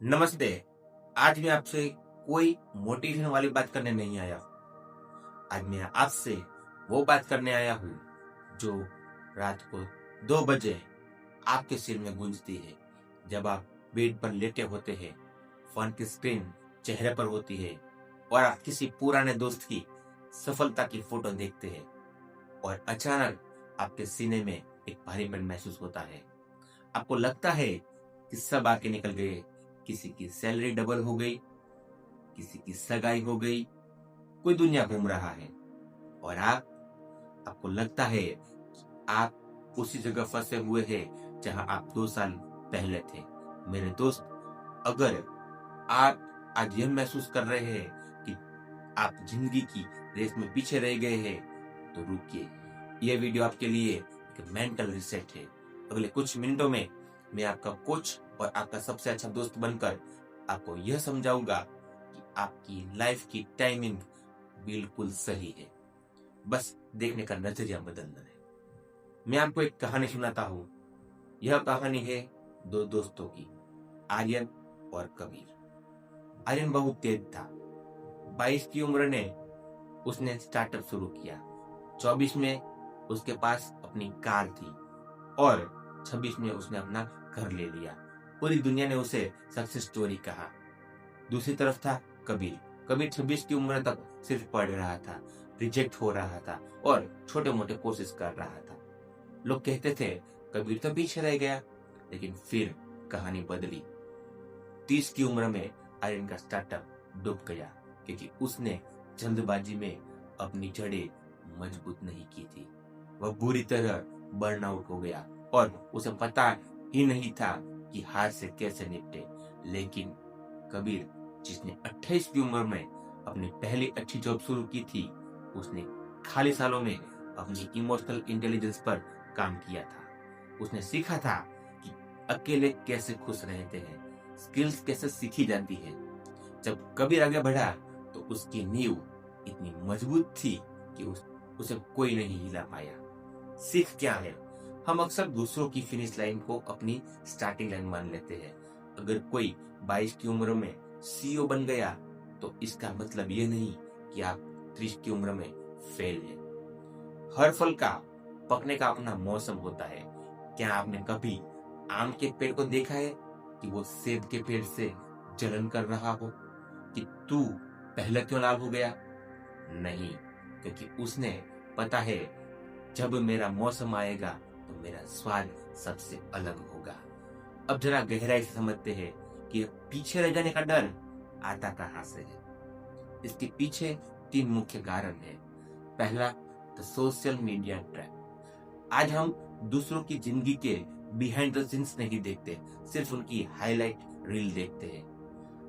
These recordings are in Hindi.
नमस्ते। आज मैं आपसे कोई मोटिवेशन वाली बात करने नहीं आया। आज मैं आपसे वो बात करने आया हूँ जो रात को 2 बजे आपके सिर में गूंजती है। जब आप बेड पर लेटे होते हैं, फोन की स्क्रीन चेहरे पर होती है और आप किसी पुराने दोस्त की सफलता की फोटो देखते हैं और अचानक आपके सीने में एक भारीपन महसूस होता है। आपको लगता है कि सब आके निकल गए, किसी की सैलरी डबल हो गई, किसी की सगाई हो गई, कोई दुनिया घूम रहा है और आपको लगता है कि आप उसी जगह फंसे हुए हैं जहां आप 2 साल पहले थे। मेरे दोस्त, अगर आप आज यह महसूस कर रहे हैं कि आप जिंदगी की रेस में पीछे रह गए हैं, तो रुकिए। यह वीडियो आपके लिए एक मेंटल रिसेट है। अगले कुछ मिनटों में मैं आपका कोच और आपका सबसे अच्छा दोस्त बनकर आपको यह समझाऊंगा कि आपकी लाइफ की टाइमिंग बिल्कुल सही है। बस देखने का नजरिया बदलना है। मैं आपको एक कहानी सुनाता हूँ। यह कहानी है 2 दोस्तों की, आर्यन और कबीर। आर्यन बहुत तेज था। 22 की उम्र ने उसने स्टार्टअप शुरू किया। 24 में उसके पास अपनी कार थी और 26 में उसने अपना घर ले लिया। पूरी दुनिया ने उसे सक्सेस स्टोरी कहा। दूसरी तरफ था कबीर। कबीर 26 की उम्र तक सिर्फ पढ़ रहा था, रिजेक्ट हो रहा था और छोटे मोटे कोर्सेज कर रहा था। लोग कहते थे कबीर तो पीछे रह गया, लेकिन फिर कहानी बदली। 30 की उम्र में आर्यन का स्टार्टअप डूब गया क्योंकि उसने जल्दबाजी में अपनी जड़ें मजबूत नहीं की थी। वह बुरी तरह बर्नआउट हो गया और उसे पता ही नहीं था कि हार से कैसे निपटे। लेकिन कबीर, जिसने 28 की उम्र में अपनी पहली अच्छी जॉब शुरू की थी, उसने खाली सालों में अपनी इमोशनल इंटेलिजेंस पर काम किया था। उसने सीखा था कि अकेले कैसे खुश रहते हैं, स्किल्स कैसे सीखी जाती है। जब कबीर आगे बढ़ा तो उसकी नींव इतनी मजबूत थी कि उसे कोई नहीं हिला पाया। सीख क्या है? हम अक्सर दूसरों की फिनिश लाइन को अपनी स्टार्टिंग लाइन मान लेते हैं। अगर कोई 22 की उम्र में सीईओ बन गया तो इसका मतलब ये नहीं कि आप 30 की उम्र में फेल हैं। हर फल का पकने का अपना मौसम होता है। क्या आपने कभी आम के पेड़ को देखा है कि वो सेब के पेड़ से जलन कर रहा हो कि तू पहले क्यों लाल हो गया? नहीं, क्योंकि उसने पता है जब मेरा मौसम आएगा तो मेरा स्वाद सबसे अलग होगा। अब जरा गहराई से समझते हैं कि पीछे रह जाने का डर आता कहां से है। इसके पीछे 3 मुख्य कारण हैं। पहला, द सोशल मीडिया ट्रैप। आज हम दूसरों की जिंदगी के बिहाइंड द सीन्स नहीं देखते, सिर्फ उनकी हाईलाइट रील देखते हैं।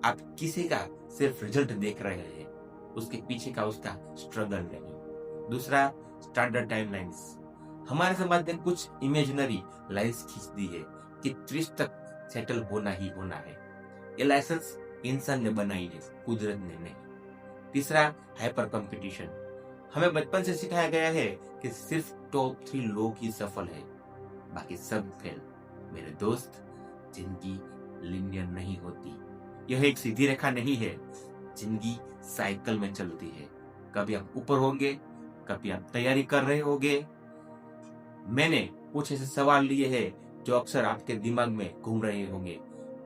आप किसी का सिर्फ रिजल्ट देख रहे हैं, उसके पीछे का उसका स्ट्रगल नहीं। दूसरा, स्टैंडर्ड टाइमलाइंस। हमारे समाज ने कुछ इमेजिनरी लाइंस खींच दी है कि 30 तक सेटल होना ही होना है। ये लाइसेंस इंसान ने बनाई है, कुदरत ने नहीं। तीसरा, हाइपर कंपटीशन। हमें बचपन से सिखाया गया है कि सिर्फ टॉप 3 लोग ही सफल है, बाकी सब फेल। मेरे दोस्त, जिंदगी लिनियर नहीं होती। यह एक सीधी रेखा नहीं है। जिंदगी साइकिल में चलती है। कभी आप ऊपर होंगे, कभी आप तैयारी कर रहे होंगे। मैंने कुछ ऐसे सवाल लिए हैं जो अक्सर आपके दिमाग में घूम रहे होंगे।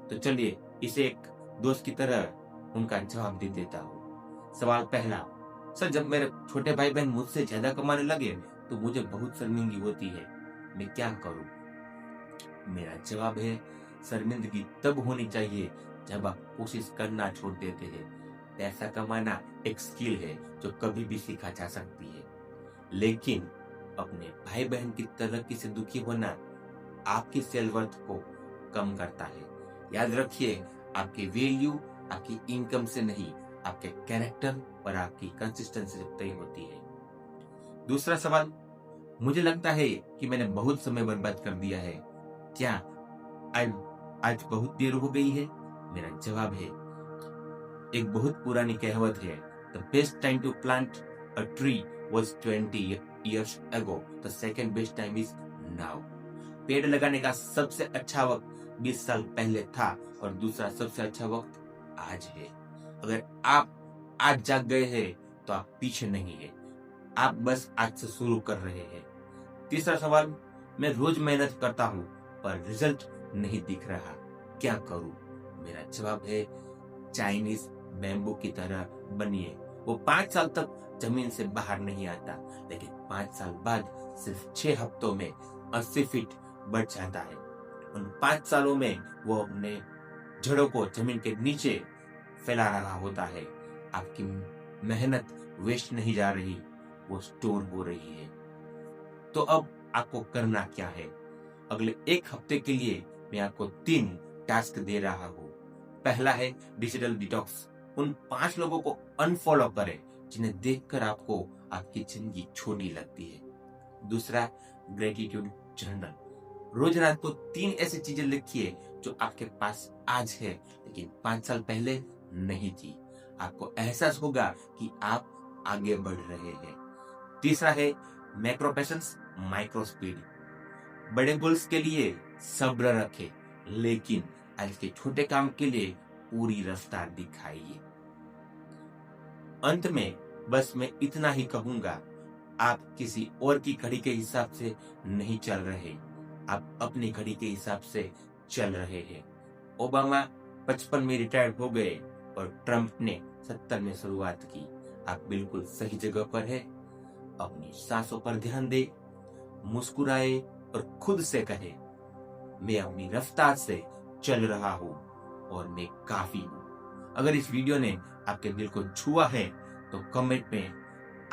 तो चलिए इसे एक दोस्त की तरह उनका जवाब दे देता हूँ। सवाल पहला, सर जब मेरे छोटे भाई बहन मुझसे ज्यादा कमाने लगे तो मुझे बहुत शर्मिंदगी होती है, मैं क्या करूँ? मेरा जवाब है, शर्मिंदगी तब होनी चाहिए जब आप कोशिश करना छोड़ देते हैं। पैसा कमाना एक स्किल है जो कभी भी सीखा जा सकती है, लेकिन अपने भाई बहन की तरक्की से दुखी होना आपकी सेल्फ वर्थ को कम करता है। याद रखिए, आपकी वैल्यू आपकी इनकम से नहीं, आपके कैरेक्टर और आपकी कंसिस्टेंसी से तय होती है। दूसरा सवाल, मुझे लगता है कि मैंने बहुत समय बर्बाद कर दिया है, क्या आज आज बहुत देर हो गई है? मेरा जवाब है, एक बहुत पुरानी कहावत है, the best time to plant a tree was 20 years ago. The second best time is now. पेड़ लगाने का सबसे अच्छा वक्त 20 साल पहले था और दूसरा सबसे अच्छा वक्त आज है। अगर आप आज जाग गए हैं तो आप पीछे नहीं है, आप बस आज से शुरू कर रहे हैं। तीसरा सवाल, मैं रोज मेहनत करता हूँ पर रिजल्ट नहीं दिख रहा, क्या करूं? मेरा जवाब है, चाइनीज बैम्बू की तरह बनिए। वो 5 साल तक जमीन से बाहर नहीं आता, लेकिन 5 साल बाद सिर्फ 6 हफ्तों में 80 फीट बढ़ जाता है। उन 5 सालों में वो अपने जड़ों को जमीन के नीचे फैला रहा होता है। आपकी मेहनत वेस्ट नहीं जा रही, वो स्टोर हो रही है। तो अब आपको करना क्या है? अगले 1 हफ्ते के लिए मैं आपको 3 टास्क दे रहा हूँ। पहला है डिजिटल डिटॉक्स। उन 5 लोगों को अनफॉलो करें जिन्हें देखकर आपको आपकी जिंदगी छोटी लगती है। दूसरा, ग्रेटिट्यूड जर्नल। रोज रात को 3 ऐसी चीजें लिखिए जो आपके पास आज है लेकिन 5 साल पहले नहीं थी। आपको एहसास होगा कि आप आगे बढ़ रहे हैं। तीसरा है मैक्रो पेशेंस माइक्रो स्पीड। बड़े गोल्स के लिए सब्र रखें, लेकिन आज के छोटे काम के लिए पूरी रफ्तार दिखाइए। अंत में बस मैं इतना ही कहूंगा, आप किसी और की घड़ी के हिसाब से नहीं चल रहे, आप अपनी घड़ी के हिसाब से चल रहे हैं। ओबामा 55 में रिटायर्ड हो गए और ट्रंप ने 70 में शुरुआत की। आप बिल्कुल सही जगह पर है। अपनी सांसों पर ध्यान दे, मुस्कुराए और खुद से कहे, मैं अपनी रफ्तार से चल रहा हूँ और मैं काफी हूँ। अगर इस वीडियो ने आपके दिल को छुआ है तो कमेंट में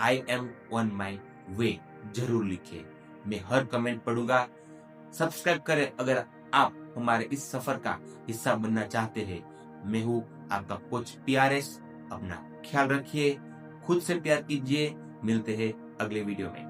आई एम ऑन माई वे जरूर लिखें। मैं हर कमेंट पढ़ूंगा। सब्सक्राइब करें अगर आप हमारे इस सफर का हिस्सा बनना चाहते हैं। मैं हूँ आपका कोच PRS। अपना ख्याल रखिए, खुद से प्यार कीजिए। मिलते हैं अगले वीडियो में।